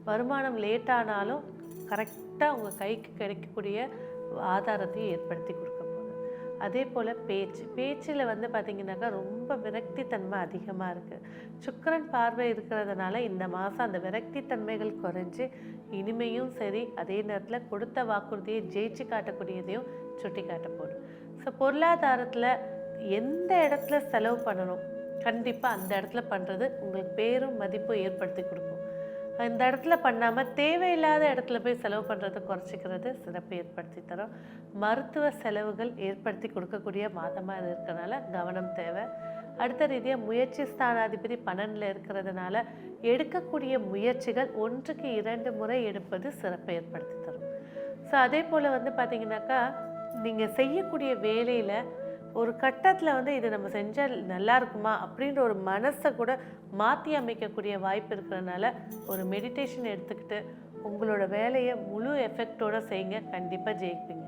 வருமானம் லேட் ஆனாலும் கரெக்டாக உங்கள் கைக்கு கிடைக்கக்கூடிய ஆதாரத்தையும் ஏற்படுத்தி கொடுக்க போகுது. அதே போல் பேச்சில் வந்து பார்த்திங்கனாக்கா ரொம்ப விரக்தித்தன்மை அதிகமாக இருக்குது. சுக்கிரன் பார்வை இருக்கிறதுனால இந்த மாதம் அந்த விரக்தித்தன்மைகள் குறைஞ்சி இனிமையும் சரி, அதே நேரத்தில் கொடுத்த வாக்குறுதியை ஜெயிச்சு காட்டக்கூடியதையும் சுட்டி காட்ட போடும். ஸோ பொருளாதாரத்தில் எந்த இடத்துல செலவு பண்ணணும், கண்டிப்பாக அந்த இடத்துல பண்ணுறது உங்களுக்கு பேரும் மதிப்பும் ஏற்படுத்தி கொடுக்கும். இந்த இடத்துல பண்ணாமல் தேவையில்லாத இடத்துல போய் செலவு பண்ணுறதை குறைச்சிக்கிறது சிறப்பு ஏற்படுத்தி தரும். மருத்துவ செலவுகள் ஏற்படுத்தி கொடுக்கக்கூடிய மாதமாக இது இருக்கிறதுனால கவனம் தேவை. அடுத்த ரீதியாக முயற்சி ஸ்தானாதிபதி 12ல் இருக்கிறதுனால எடுக்கக்கூடிய முயற்சிகள் 1க்கு 2 முறை எடுப்பது சிறப்பை ஏற்படுத்தி தரும். ஸோ அதே போல் வந்து பார்த்திங்கனாக்கா நீங்கள் செய்யக்கூடிய வேலையில் ஒரு கட்டத்தில் வந்து இது நம்ம செஞ்சால் நல்லா இருக்குமா அப்படின்ற ஒரு மனசை கூட மாற்றி அமைக்கக்கூடிய வாய்ப்பு இருக்கிறதுனால ஒரு மெடிடேஷன் எடுத்துக்கிட்டு உங்களோட வேலையை முழு எஃபெக்டோடு செய்யுங்க, கண்டிப்பாக ஜெயிப்பீங்க.